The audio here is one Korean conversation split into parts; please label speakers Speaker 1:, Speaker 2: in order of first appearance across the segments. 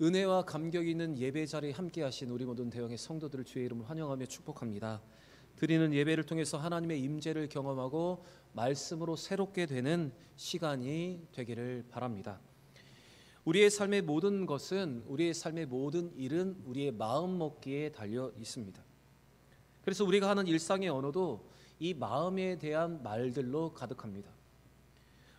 Speaker 1: 은혜와 감격이 있는 예배 자리에 함께하신 우리 모든 대형의 성도들을 주의 이름으로 환영하며 축복합니다. 드리는 예배를 통해서 하나님의 임재를 경험하고 말씀으로 새롭게 되는 시간이 되기를 바랍니다. 우리의 삶의 모든 것은, 우리의 삶의 모든 일은 우리의 마음 먹기에 달려 있습니다. 그래서 우리가 하는 일상의 언어도 이 마음에 대한 말들로 가득합니다.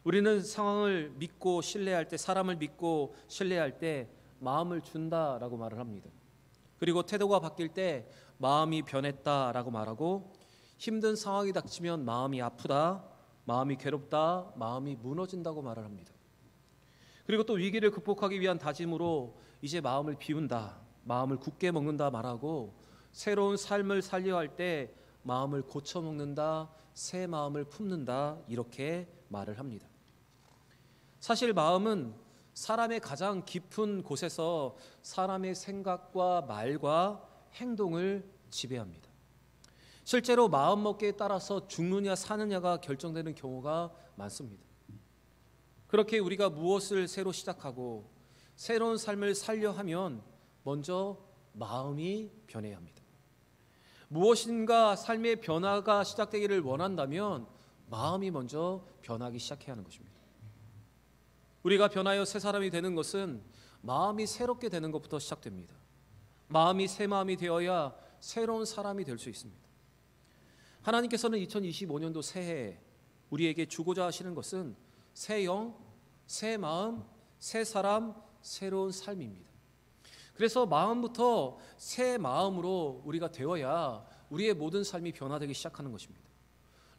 Speaker 1: 우리는 상황을 믿고 신뢰할 때, 사람을 믿고 신뢰할 때 마음을 준다라고 말을 합니다. 그리고 태도가 바뀔 때 마음이 변했다라고 말하고, 힘든 상황이 닥치면 마음이 아프다, 마음이 괴롭다, 마음이 무너진다고 말을 합니다. 그리고 또 위기를 극복하기 위한 다짐으로 이제 마음을 비운다, 마음을 굳게 먹는다 말하고, 새로운 삶을 살려 할 때 마음을 고쳐 먹는다, 새 마음을 품는다, 이렇게 말을 합니다. 사실 마음은 사람의 가장 깊은 곳에서 사람의 생각과 말과 행동을 지배합니다. 실제로 마음먹기에 따라서 죽느냐 사느냐가 결정되는 경우가 많습니다. 그렇게 우리가 무엇을 새로 시작하고 새로운 삶을 살려 하면 먼저 마음이 변해야 합니다. 무엇인가 삶의 변화가 시작되기를 원한다면 마음이 먼저 변하기 시작해야 하는 것입니다. 우리가 변하여 새 사람이 되는 것은 마음이 새롭게 되는 것부터 시작됩니다. 마음이 새 마음이 되어야 새로운 사람이 될 수 있습니다. 하나님께서는 2025년도 새해에 우리에게 주고자 하시는 것은 새 영, 새 마음, 새 사람, 새로운 삶입니다. 그래서 마음부터 새 마음으로 우리가 되어야 우리의 모든 삶이 변화되기 시작하는 것입니다.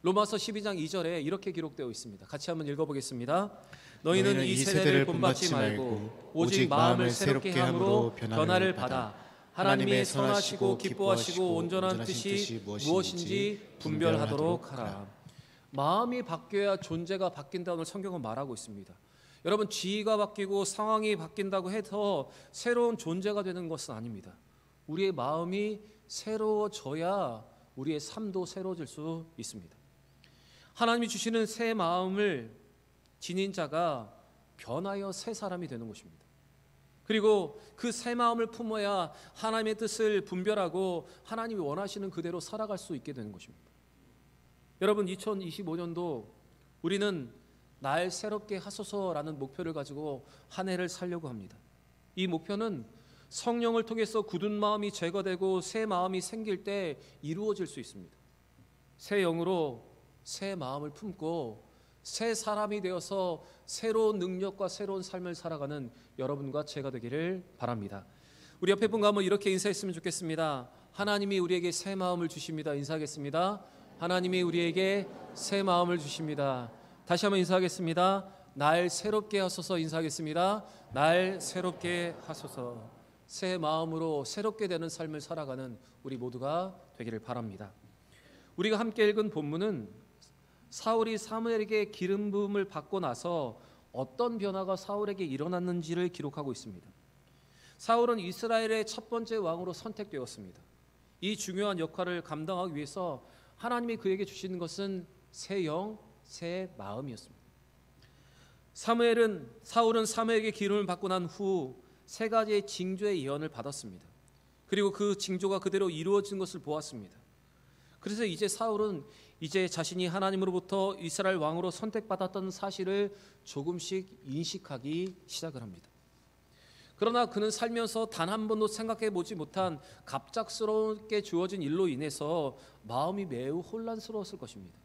Speaker 1: 로마서 12장 2절에 이렇게 기록되어 있습니다. 같이 한번 읽어보겠습니다. 너희는 이 세대를 본받지 말고 오직 마음을 새롭게 함으로 변화를 받아 하나님의 선하시고 기뻐하시고 온전한 뜻이 무엇인지 분별하도록 하라. 마음이 바뀌어야 존재가 바뀐다고 성경은 말하고 있습니다. 여러분, 지위가 바뀌고 상황이 바뀐다고 해서 새로운 존재가 되는 것은 아닙니다. 우리의 마음이 새로워져야 우리의 삶도 새로워질 수 있습니다. 하나님이 주시는 새 마음을 지닌 자가 변하여 새 사람이 되는 것입니다. 그리고 그 새 마음을 품어야 하나님의 뜻을 분별하고 하나님이 원하시는 그대로 살아갈 수 있게 되는 것입니다. 여러분, 2025년도 우리는 날 새롭게 하소서라는 목표를 가지고 한 해를 살려고 합니다. 이 목표는 성령을 통해서 굳은 마음이 제거되고 새 마음이 생길 때 이루어질 수 있습니다. 새 영으로 새 마음을 품고 새 사람이 되어서 새로운 능력과 새로운 삶을 살아가는 여러분과 제가 되기를 바랍니다. 우리 옆에 분과 한번 이렇게 인사했으면 좋겠습니다. 하나님이 우리에게 새 마음을 주십니다. 인사하겠습니다. 하나님이 우리에게 새 마음을 주십니다. 다시 한번 인사하겠습니다. 날 새롭게 하소서. 인사하겠습니다. 날 새롭게 하소서. 새 마음으로 새롭게 되는 삶을 살아가는 우리 모두가 되기를 바랍니다. 우리가 함께 읽은 본문은 사울이 사무엘에게 기름 부음을 받고 나서 어떤 변화가 사울에게 일어났는지를 기록하고 있습니다. 사울은 이스라엘의 첫 번째 왕으로 선택되었습니다. 이 중요한 역할을 감당하기 위해서 하나님이 그에게 주시는 것은 새 영, 새 마음이었습니다. 사울은 사무엘에게 기름을 받고 난 후 세 가지의 징조의 예언을 받았습니다. 그리고 그 징조가 그대로 이루어진 것을 보았습니다. 그래서 이제 사울은 이제 자신이 하나님으로부터 이스라엘 왕으로 선택받았던 사실을 조금씩 인식하기 시작을 합니다. 그러나 그는 살면서 단 한 번도 생각해 보지 못한 갑작스럽게 주어진 일로 인해서 마음이 매우 혼란스러웠을 것입니다.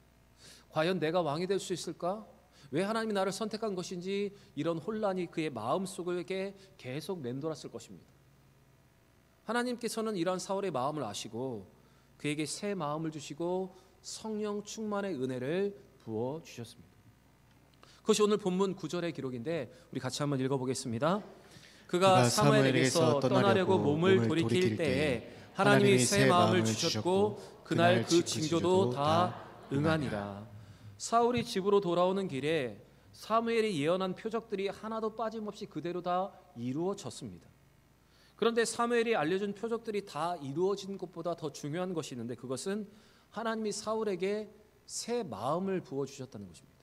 Speaker 1: 과연 내가 왕이 될 수 있을까? 왜 하나님이 나를 선택한 것인지, 이런 혼란이 그의 마음속에 계속 맴돌았을 것입니다. 하나님께서는 이러한 사울의 마음을 아시고 그에게 새 마음을 주시고 성령 충만의 은혜를 부어주셨습니다. 그것이 오늘 본문 9절의 기록인데 우리 같이 한번 읽어보겠습니다. 그가 사무엘에게서 떠나려고 몸을 돌이킬 때에 하나님이 새 마음을 주셨고 그날 그 징조도 다 응하니라. 사울이 집으로 돌아오는 길에 사무엘이 예언한 표적들이 하나도 빠짐없이 그대로 다 이루어졌습니다. 그런데 사무엘이 알려준 표적들이 다 이루어진 것보다 더 중요한 것이 있는데, 그것은 하나님이 사울에게 새 마음을 부어주셨다는 것입니다.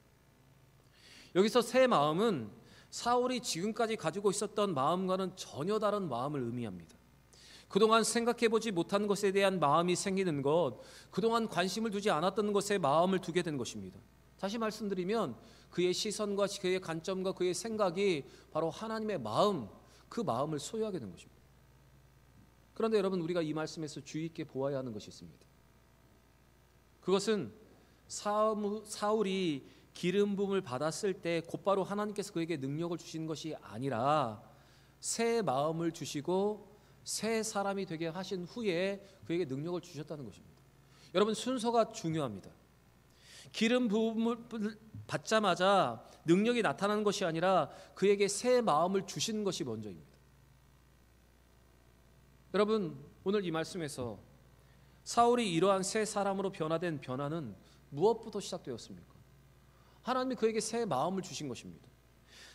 Speaker 1: 여기서 새 마음은 사울이 지금까지 가지고 있었던 마음과는 전혀 다른 마음을 의미합니다. 그동안 생각해보지 못한 것에 대한 마음이 생기는 것, 그동안 관심을 두지 않았던 것에 마음을 두게 된 것입니다. 다시 말씀드리면 그의 시선과 그의 관점과 그의 생각이 바로 하나님의 마음, 그 마음을 소유하게 된 것입니다. 그런데 여러분, 우리가 이 말씀에서 주의 있게 보아야 하는 것이 있습니다. 그것은 사울이 기름 부음을 받았을 때 곧바로 하나님께서 그에게 능력을 주신 것이 아니라 새 마음을 주시고 새 사람이 되게 하신 후에 그에게 능력을 주셨다는 것입니다. 여러분, 순서가 중요합니다. 기름 부음을 받자마자 능력이 나타나는 것이 아니라 그에게 새 마음을 주신 것이 먼저입니다. 여러분, 오늘 이 말씀에서 사울이 이러한 새 사람으로 변화된 변화는 무엇부터 시작되었습니까? 하나님이 그에게 새 마음을 주신 것입니다.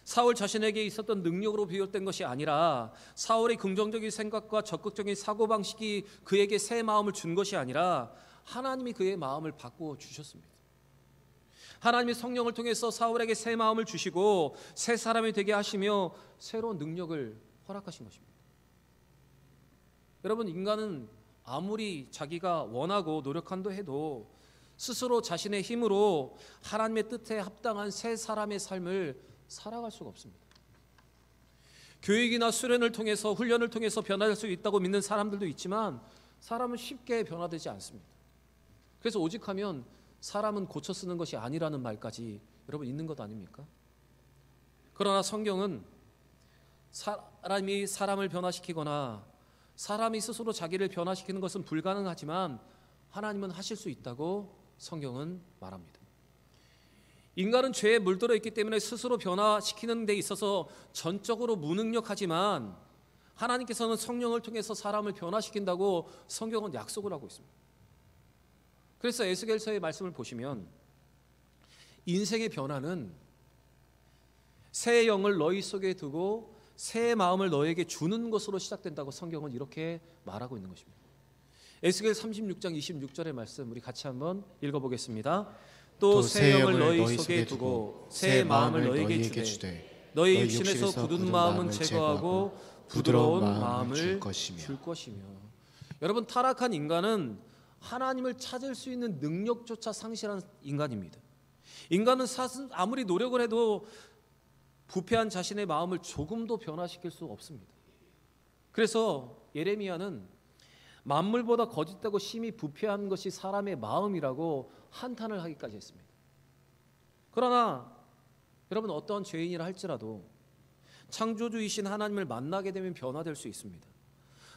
Speaker 1: 사울 자신에게 있었던 능력으로 비롯된 것이 아니라 사울의 긍정적인 생각과 적극적인 사고방식이 그에게 새 마음을 준 것이 아니라 하나님이 그의 마음을 바꾸어 주셨습니다. 하나님이 성령을 통해서 사울에게 새 마음을 주시고 새 사람이 되게 하시며 새로운 능력을 허락하신 것입니다. 여러분, 인간은 아무리 자기가 원하고 노력한다 해도 스스로 자신의 힘으로 하나님의 뜻에 합당한 새 사람의 삶을 살아갈 수가 없습니다. 교육이나 수련을 통해서, 훈련을 통해서 변화될 수 있다고 믿는 사람들도 있지만 사람은 쉽게 변화되지 않습니다. 그래서 오직하면 사람은 고쳐 쓰는 것이 아니라는 말까지 여러분 있는 것 아닙니까? 그러나 성경은 사람이 사람을 변화시키거나 사람이 스스로 자기를 변화시키는 것은 불가능하지만 하나님은 하실 수 있다고 성경은 말합니다. 인간은 죄에 물들어 있기 때문에 스스로 변화시키는 데 있어서 전적으로 무능력하지만 하나님께서는 성령을 통해서 사람을 변화시킨다고 성경은 약속을 하고 있습니다. 그래서 에스겔서의 말씀을 보시면 인생의 변화는 새 영을 너희 속에 두고 새 마음을 너에게 주는 것으로 시작된다고 성경은 이렇게 말하고 있는 것입니다. 에스겔 36장 26절의 말씀 우리 같이 한번 읽어보겠습니다. 또 새 영을 너희 속에 두고 새 마음을 너희에게 주되 너희 육신에서 굳은 마음은 제거하고 부드러운 마음을 줄 것이며. 여러분, 타락한 인간은 하나님을 찾을 수 있는 능력조차 상실한 인간입니다. 인간은 아무리 노력을 해도 부패한 자신의 마음을 조금도 변화시킬 수 없습니다. 그래서 예레미야는 만물보다 거짓되고 심히 부패한 것이 사람의 마음이라고 한탄을 하기까지 했습니다. 그러나 여러분, 어떠한 죄인이라 할지라도 창조주이신 하나님을 만나게 되면 변화될 수 있습니다.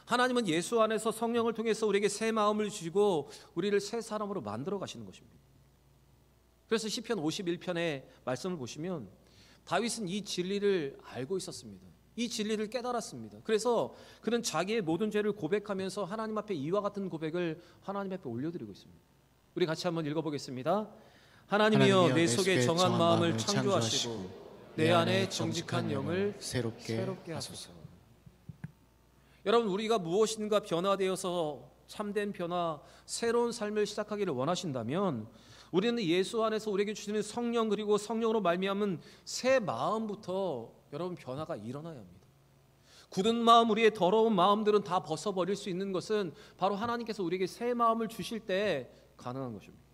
Speaker 1: 하나님은 예수 안에서 성령을 통해서 우리에게 새 마음을 주시고 우리를 새 사람으로 만들어 가시는 것입니다. 그래서 시편 51편의 말씀을 보시면 다윗은 이 진리를 알고 있었습니다. 이 진리를 깨달았습니다. 그래서 그는 자기의 모든 죄를 고백하면서 하나님 앞에 이와 같은 고백을 하나님 앞에 올려드리고 있습니다. 우리 같이 한번 읽어보겠습니다. 하나님이여, 내 속에 정한 마음을 창조하시고 내 안에 정직한 영을 새롭게 하소서. 여러분, 우리가 무엇인가 변화되어서 참된 변화, 새로운 삶을 시작하기를 원하신다면 우리는 예수 안에서 우리에게 주시는 성령, 그리고 성령으로 말미암은 새 마음부터 여러분 변화가 일어나야 합니다. 굳은 마음, 우리의 더러운 마음들은 다 벗어버릴 수 있는 것은 바로 하나님께서 우리에게 새 마음을 주실 때 가능한 것입니다.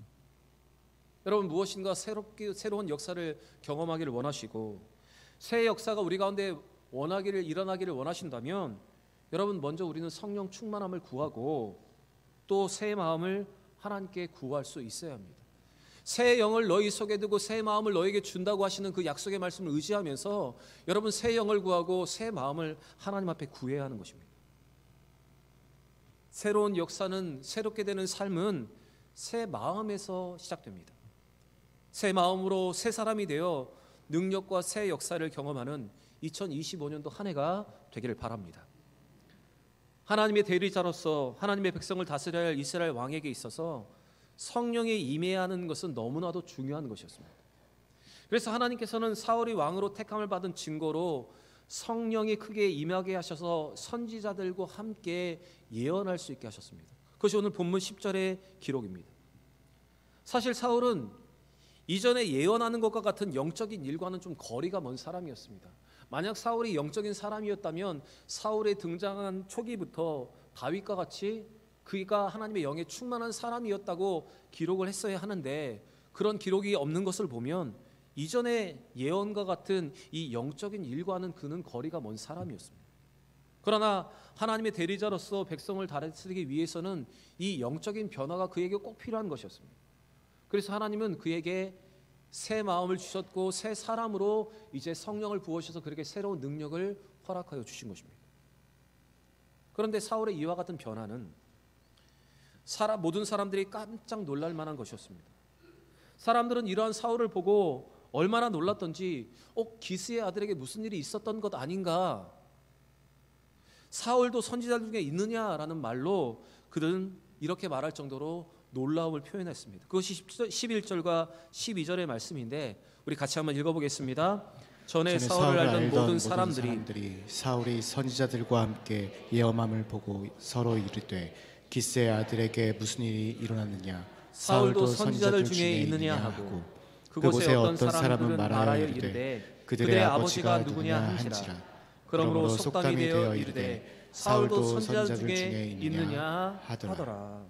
Speaker 1: 여러분, 무엇인가 새로운 역사를 경험하기를 원하시고 새 역사가 우리 가운데 일어나기를 원하신다면 여러분, 먼저 우리는 성령 충만함을 구하고 또 새 마음을 하나님께 구할 수 있어야 합니다. 새 영을 너희 속에 두고 새 마음을 너에게 준다고 하시는 그 약속의 말씀을 의지하면서 여러분, 새 영을 구하고 새 마음을 하나님 앞에 구해야 하는 것입니다. 새로운 역사는, 새롭게 되는 삶은 새 마음에서 시작됩니다. 새 마음으로 새 사람이 되어 능력과 새 역사를 경험하는 2025년도 한 해가 되기를 바랍니다. 하나님의 대리자로서 하나님의 백성을 다스려야 할 이스라엘 왕에게 있어서 성령이 임해야 하는 것은 너무나도 중요한 것이었습니다. 그래서 하나님께서는 사울이 왕으로 택함을 받은 증거로 성령이 크게 임하게 하셔서 선지자들과 함께 예언할 수 있게 하셨습니다. 그것이 오늘 본문 10절의 기록입니다. 사실 사울은 이전에 예언하는 것과 같은 영적인 일과는 좀 거리가 먼 사람이었습니다. 만약 사울이 영적인 사람이었다면 사울의 등장한 초기부터 다윗과 같이 그가 하나님의 영에 충만한 사람이었다고 기록을 했어야 하는데, 그런 기록이 없는 것을 보면 이전의 예언과 같은 이 영적인 일과는 그는 거리가 먼 사람이었습니다. 그러나 하나님의 대리자로서 백성을 다스리기 위해서는 이 영적인 변화가 그에게 꼭 필요한 것이었습니다. 그래서 하나님은 그에게 새 마음을 주셨고 새 사람으로 이제 성령을 부으셔서 그에게 새로운 능력을 허락하여 주신 것입니다. 그런데 사울의 이와 같은 변화는 모든 사람들이 깜짝 놀랄 만한 것이었습니다. 사람들은 이러한 사울을 보고 얼마나 놀랐던지 기스의 아들에게 무슨 일이 있었던 것 아닌가, 사울도 선지자 중에 있느냐라는 말로 그들은 이렇게 말할 정도로 놀라움을 표현했습니다. 그것이 11절과 12절의 말씀인데 우리 같이 한번 읽어보겠습니다. 전에 사울을 알던 모든 사람들이
Speaker 2: 사울이 선지자들과 함께 예언함을 보고 서로 이르되 기스의 아들에게 무슨 일이 일어났느냐,
Speaker 1: 사울도 선지자들 중에 있느냐 하고 그곳에 어떤 사람은 말하여 이르되 그들의 아버지가 누구냐 한지라. 그러므로 속담이 되어 이르되 사울도 선지자들 중에 있느냐 하더라.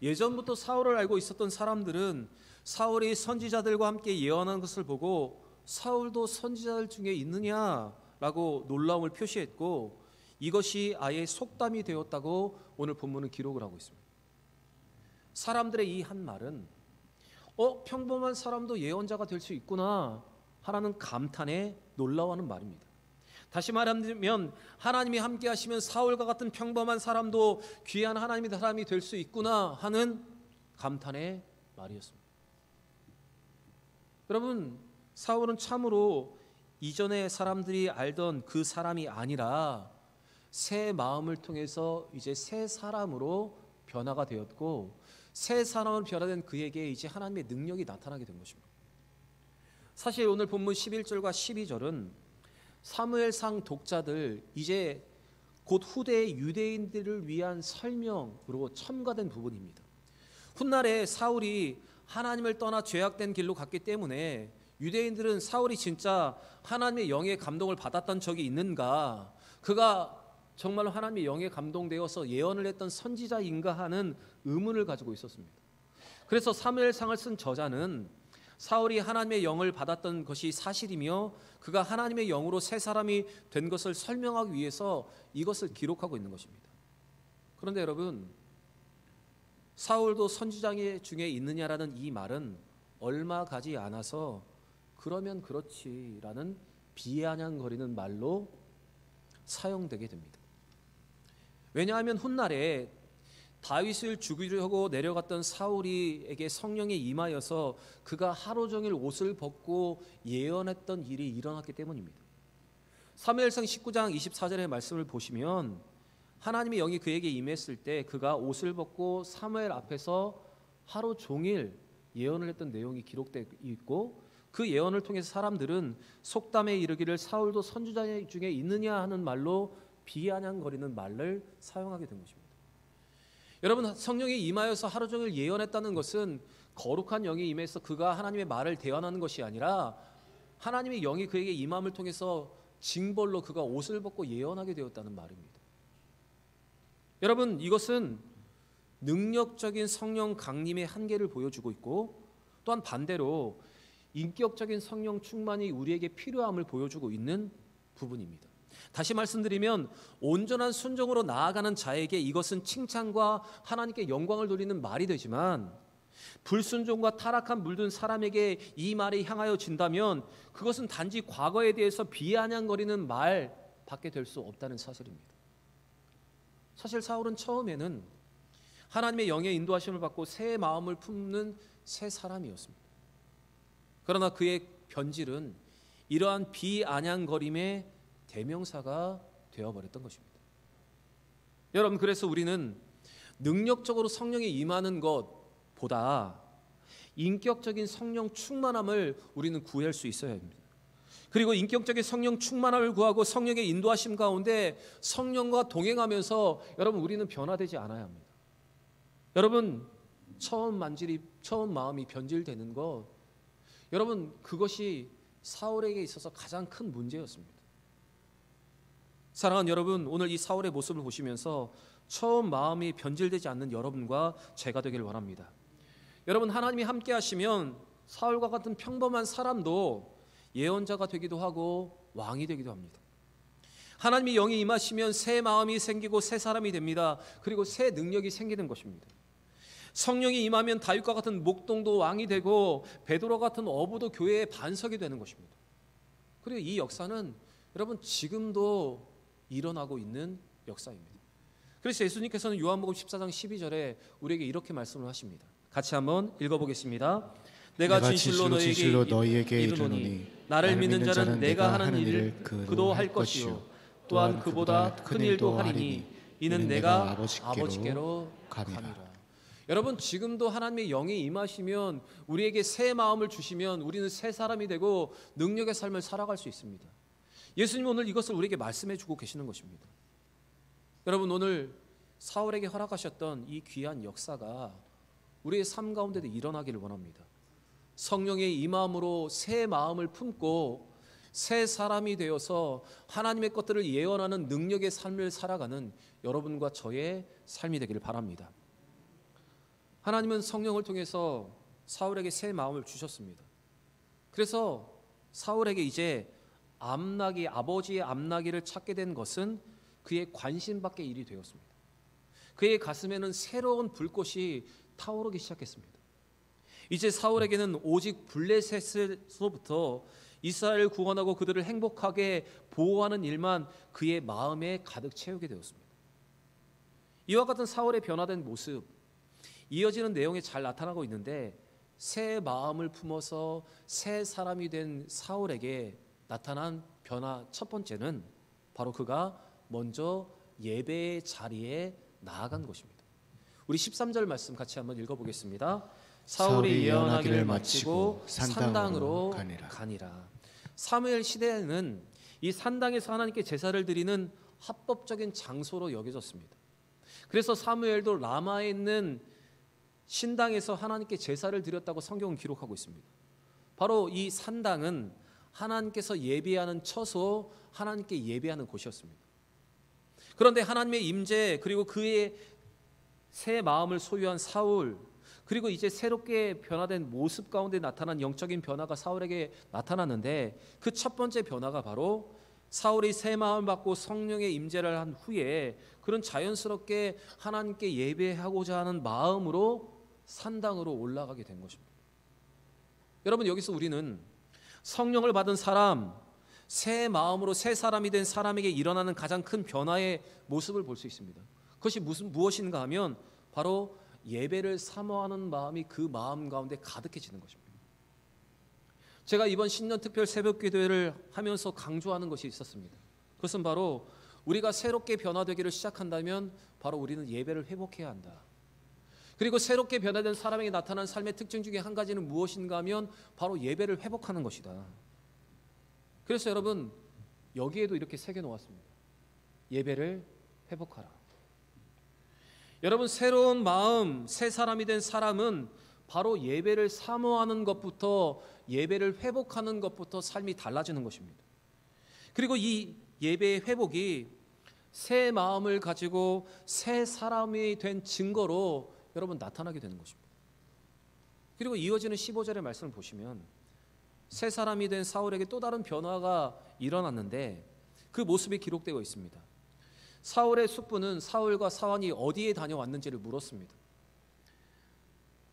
Speaker 1: 예전부터 사울을 알고 있었던 사람들은 사울이 선지자들과 함께 예언하는 것을 보고 사울도 선지자들 중에 있느냐라고 놀라움을 표시했고, 이것이 아예 속담이 되었다고 오늘 본문은 기록을 하고 있습니다. 사람들의 이 한 말은 평범한 사람도 예언자가 될 수 있구나 하라는 감탄에 놀라워하는 말입니다. 다시 말하면 하나님이 함께 하시면 사울과 같은 평범한 사람도 귀한 하나님의 사람이 될 수 있구나 하는 감탄의 말이었습니다. 여러분, 사울은 참으로 이전에 사람들이 알던 그 사람이 아니라 새 마음을 통해서 이제 새 사람으로 변화가 되었고, 새 사람으로 변화된 그에게 이제 하나님의 능력이 나타나게 된 것입니다. 사실 오늘 본문 11절과 12절은 사무엘상 독자들, 이제 곧 후대의 유대인들을 위한 설명으로 첨가된 부분입니다. 훗날에 사울이 하나님을 떠나 죄악된 길로 갔기 때문에 유대인들은 사울이 진짜 하나님의 영의 감동을 받았던 적이 있는가, 그가 정말로 하나님의 영에 감동되어서 예언을 했던 선지자인가 하는 의문을 가지고 있었습니다. 그래서 사무엘상을 쓴 저자는 사울이 하나님의 영을 받았던 것이 사실이며 그가 하나님의 영으로 새 사람이 된 것을 설명하기 위해서 이것을 기록하고 있는 것입니다. 그런데 여러분, 사울도 선지자 중에 있느냐라는 이 말은 얼마 가지 않아서 그러면 그렇지라는 비아냥거리는 말로 사용되게 됩니다. 왜냐하면 훗날에 다윗을 죽이려고 내려갔던 사울에게 성령이 임하여서 그가 하루 종일 옷을 벗고 예언했던 일이 일어났기 때문입니다. 사무엘상 19장 24절의 말씀을 보시면 하나님의 영이 그에게 임했을 때 그가 옷을 벗고 사무엘 앞에서 하루 종일 예언을 했던 내용이 기록되어 있고, 그 예언을 통해서 사람들은 속담에 이르기를 사울도 선지자 중에 있느냐 하는 말로 비아냥거리는 말을 사용하게 된 것입니다. 여러분, 성령이 임하여서 하루 종일 예언했다는 것은 거룩한 영이 임해서 그가 하나님의 말을 대언하는 것이 아니라 하나님의 영이 그에게 임함을 통해서 징벌로 그가 옷을 벗고 예언하게 되었다는 말입니다. 여러분, 이것은 능력적인 성령 강림의 한계를 보여주고 있고, 또한 반대로 인격적인 성령 충만이 우리에게 필요함을 보여주고 있는 부분입니다. 다시 말씀드리면 온전한 순종으로 나아가는 자에게 이것은 칭찬과 하나님께 영광을 돌리는 말이 되지만, 불순종과 타락한 물든 사람에게 이 말이 향하여 진다면 그것은 단지 과거에 대해서 비아냥거리는 말밖에 될 수 없다는 사실입니다. 사실 사울은 처음에는 하나님의 영의 인도하심을 받고 새 마음을 품는 새 사람이었습니다. 그러나 그의 변질은 이러한 비아냥거림의 대명사가 되어버렸던 것입니다. 여러분, 그래서 우리는 능력적으로 성령이 임하는 것보다 인격적인 성령 충만함을 우리는 구할 수 있어야 합니다. 그리고 인격적인 성령 충만함을 구하고 성령의 인도하심 가운데 성령과 동행하면서 여러분, 우리는 변화되지 않아야 합니다. 여러분, 처음 마음이 변질되는 것, 여러분, 그것이 사울에게 있어서 가장 큰 문제였습니다. 사랑하는 여러분, 오늘 이 사울의 모습을 보시면서 처음 마음이 변질되지 않는 여러분과 제가 되길 원합니다. 여러분, 하나님이 함께 하시면 사울과 같은 평범한 사람도 예언자가 되기도 하고 왕이 되기도 합니다. 하나님이 영이 임하시면 새 마음이 생기고 새 사람이 됩니다. 그리고 새 능력이 생기는 것입니다. 성령이 임하면 다윗과 같은 목동도 왕이 되고 베드로 같은 어부도 교회의 반석이 되는 것입니다. 그리고 이 역사는 여러분 지금도 일어나고 있는 역사입니다. 그래서 예수님께서는 요한복음 14장 12절에 우리에게 이렇게 말씀을 하십니다. 같이 한번 읽어보겠습니다. 내가 진실로 너희에게 이르노니 나를 믿는 자는 내가 하는 일을 그도 할 것이요 또한 그보다 큰 일도 하리니 이는 내가 아버지께로 가니라. 여러분, 지금도 하나님의 영이 임하시면 우리에게 새 마음을 주시면 우리는 새 사람이 되고 능력의 삶을 살아갈 수 있습니다. 예수님 오늘 이것을 우리에게 말씀해 주고 계시는 것입니다. 여러분, 오늘 사울에게 허락하셨던 이 귀한 역사가 우리의 삶 가운데도 일어나기를 원합니다. 성령의 임함으로 새 마음을 품고 새 사람이 되어서 하나님의 것들을 예언하는 능력의 삶을 살아가는 여러분과 저의 삶이 되기를 바랍니다. 하나님은 성령을 통해서 사울에게 새 마음을 주셨습니다. 그래서 사울에게 이제 아버지의 암나기를 찾게 된 것은 그의 관심밖의 일이 되었습니다. 그의 가슴에는 새로운 불꽃이 타오르기 시작했습니다. 이제 사울에게는 오직 블레셋으로부터 이스라엘을 구원하고 그들을 행복하게 보호하는 일만 그의 마음에 가득 채우게 되었습니다. 이와 같은 사울의 변화된 모습, 이어지는 내용에 잘 나타나고 있는데 새 마음을 품어서 새 사람이 된 사울에게 나타난 변화 첫 번째는 바로 그가 먼저 예배의 자리에 나아간 것입니다. 우리 13절 말씀 같이 한번 읽어보겠습니다. 사울이 예언하기를 마치고 산당으로 가니라. 사무엘 시대에는 이 산당에서 하나님께 제사를 드리는 합법적인 장소로 여겨졌습니다. 그래서 사무엘도 라마에 있는 신당에서 하나님께 제사를 드렸다고 성경은 기록하고 있습니다. 바로 이 산당은 하나님께서 예배하는 처소, 하나님께 예배하는 곳이었습니다. 그런데 하나님의 임재 그리고 그의 새 마음을 소유한 사울, 그리고 이제 새롭게 변화된 모습 가운데 나타난 영적인 변화가 사울에게 나타났는데 그 첫 번째 변화가 바로 사울이 새 마음을 받고 성령의 임재를 한 후에 그런 자연스럽게 하나님께 예배하고자 하는 마음으로 산당으로 올라가게 된 것입니다. 여러분, 여기서 우리는 성령을 받은 사람, 새 마음으로 새 사람이 된 사람에게 일어나는 가장 큰 변화의 모습을 볼 수 있습니다. 그것이 무엇인가 하면 바로 예배를 사모하는 마음이 그 마음 가운데 가득해지는 것입니다. 제가 이번 신년 특별 새벽 기도회를 하면서 강조하는 것이 있었습니다. 그것은 바로 우리가 새롭게 변화되기를 시작한다면 바로 우리는 예배를 회복해야 한다. 그리고 새롭게 변화된 사람에게 나타난 삶의 특징 중에 한 가지는 무엇인가 하면 바로 예배를 회복하는 것이다. 그래서 여러분, 여기에도 이렇게 새겨놓았습니다. 예배를 회복하라. 여러분, 새로운 마음, 새 사람이 된 사람은 바로 예배를 사모하는 것부터, 예배를 회복하는 것부터 삶이 달라지는 것입니다. 그리고 이 예배의 회복이 새 마음을 가지고 새 사람이 된 증거로 여러분 나타나게 되는 것입니다. 그리고 이어지는 15절의 말씀을 보시면 새 사람이 된 사울에게 또 다른 변화가 일어났는데 그 모습이 기록되어 있습니다. 사울의 숙부는 사울과 사환이 어디에 다녀왔는지를 물었습니다.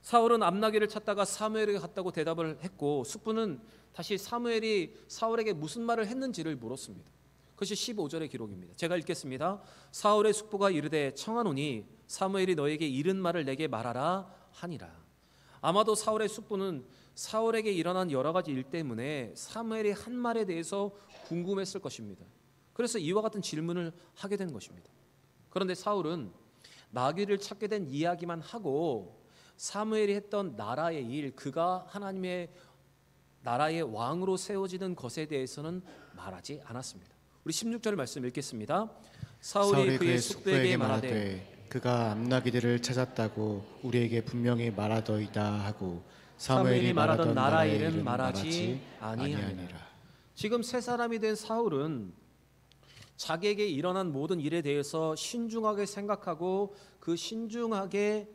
Speaker 1: 사울은 암나귀를 찾다가 사무엘에게 갔다고 대답을 했고 숙부는 다시 사무엘이 사울에게 무슨 말을 했는지를 물었습니다. 그것이 15절의 기록입니다. 제가 읽겠습니다. 사울의 숙부가 이르되 청하노니 사무엘이 너에게 이른 말을 내게 말하라 하니라. 아마도 사울의 숙부는 사울에게 일어난 여러 가지 일 때문에 사무엘의 한 말에 대해서 궁금했을 것입니다. 그래서 이와 같은 질문을 하게 된 것입니다. 그런데 사울은 나귀를 찾게 된 이야기만 하고 사무엘이 했던 나라의 일, 그가 하나님의 나라의 왕으로 세워지는 것에 대해서는 말하지 않았습니다. 우리 16절 말씀 읽겠습니다. 사울이 그의 숙부에게 말하되
Speaker 2: 그가 암나귀들을 찾았다고 우리에게 분명히 말하더이다 하고 사무엘이 말하던 나라의 일은 말하지 아니하니라.
Speaker 1: 지금 새 사람이 된 사울은 자기에게 일어난 모든 일에 대해서 신중하게 생각하고 그 신중하게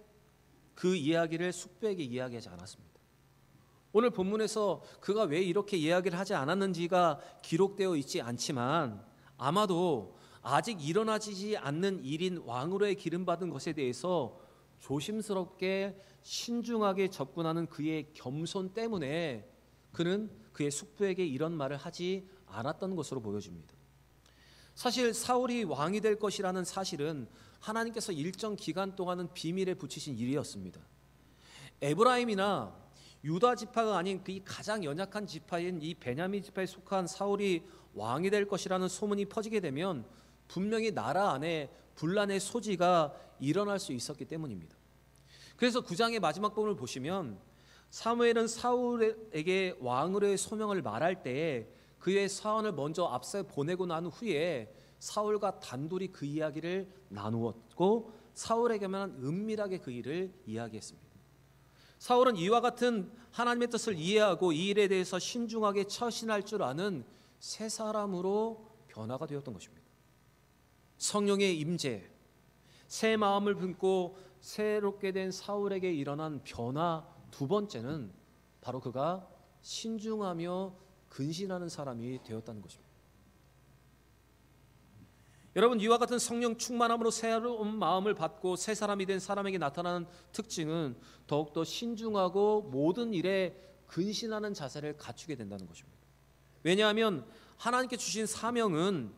Speaker 1: 그 이야기를 숙부에게 이야기하지 않았습니다. 오늘 본문에서 그가 왜 이렇게 이야기를 하지 않았는지가 기록되어 있지 않지만 아마도 아직 일어나지 않는 일인 왕으로의 기름받은 것에 대해서 조심스럽게 신중하게 접근하는 그의 겸손 때문에 그는 그의 숙부에게 이런 말을 하지 않았던 것으로 보여집니다. 사실 사울이 왕이 될 것이라는 사실은 하나님께서 일정 기간 동안은 비밀에 붙이신 일이었습니다. 에브라임이나 유다 지파가 아닌 그 가장 연약한 지파인 이 베냐민 지파에 속한 사울이 왕이 될 것이라는 소문이 퍼지게 되면 분명히 나라 안에 분란의 소지가 일어날 수 있었기 때문입니다. 그래서 9장의 마지막 부분을 보시면 사무엘은 사울에게 왕으로의 소명을 말할 때에 그의 사원을 먼저 앞서 보내고 난 후에 사울과 단둘이 그 이야기를 나누었고 사울에게만 은밀하게 그 일을 이야기했습니다. 사울은 이와 같은 하나님의 뜻을 이해하고 이 일에 대해서 신중하게 처신할 줄 아는 새 사람으로 변화가 되었던 것입니다. 성령의 임재, 새 마음을 품고 새롭게 된 사울에게 일어난 변화 두 번째는 바로 그가 신중하며 근신하는 사람이 되었다는 것입니다. 여러분, 이와 같은 성령 충만함으로 새로운 마음을 받고 새 사람이 된 사람에게 나타나는 특징은 더욱더 신중하고 모든 일에 근신하는 자세를 갖추게 된다는 것입니다. 왜냐하면 하나님께 주신 사명은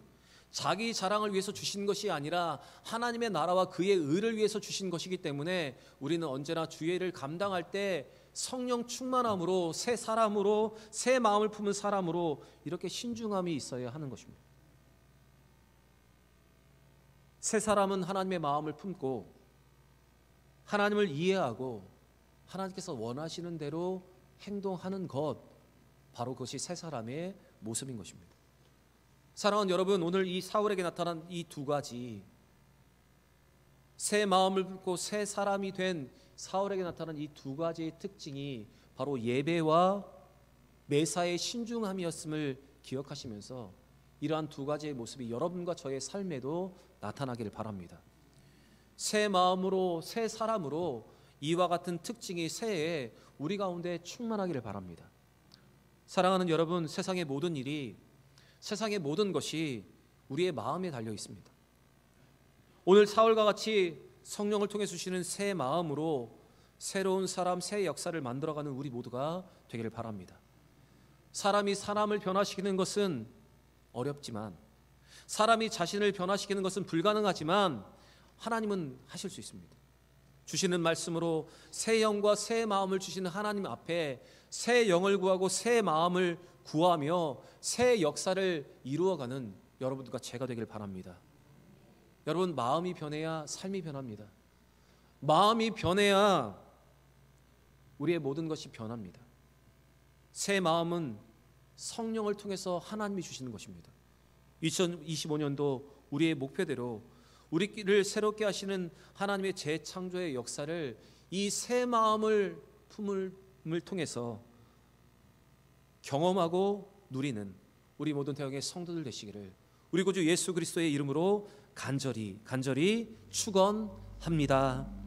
Speaker 1: 자기 자랑을 위해서 주신 것이 아니라 하나님의 나라와 그의 의를 위해서 주신 것이기 때문에 우리는 언제나 주의 일을 감당할 때 성령 충만함으로 새 사람으로 새 마음을 품은 사람으로 이렇게 신중함이 있어야 하는 것입니다. 새 사람은 하나님의 마음을 품고 하나님을 이해하고 하나님께서 원하시는 대로 행동하는 것, 바로 그것이 새 사람의 모습인 것입니다. 사랑하는 여러분, 오늘 이 사울에게 나타난 이 두 가지, 새 마음을 품고 새 사람이 된 사울에게 나타난 이 두 가지의 특징이 바로 예배와 매사의 신중함이었음을 기억하시면서 이러한 두 가지의 모습이 여러분과 저의 삶에도 나타나기를 바랍니다. 새 마음으로 새 사람으로 이와 같은 특징이 새해 우리 가운데 충만하기를 바랍니다. 사랑하는 여러분, 세상의 모든 일이, 세상의 모든 것이 우리의 마음에 달려 있습니다. 오늘 사울과 같이 성령을 통해 주시는 새 마음으로 새로운 사람, 새 역사를 만들어가는 우리 모두가 되기를 바랍니다. 사람이 사람을 변화시키는 것은 어렵지만, 사람이 자신을 변화시키는 것은 불가능하지만 하나님은 하실 수 있습니다. 주시는 말씀으로 새 영과 새 마음을 주시는 하나님 앞에 새 영을 구하고 새 마음을 구하며 새 역사를 이루어가는 여러분들과 제가 되길 바랍니다. 여러분, 마음이 변해야 삶이 변합니다. 마음이 변해야 우리의 모든 것이 변합니다. 새 마음은 성령을 통해서 하나님이 주시는 것입니다. 2025년도 우리의 목표대로 우리를 새롭게 하시는 하나님의 재창조의 역사를 이 새 마음을 품음을 통해서 경험하고 누리는 우리 모든 대형의 성도들 되시기를 우리 구주 예수 그리스도의 이름으로 간절히 축원합니다.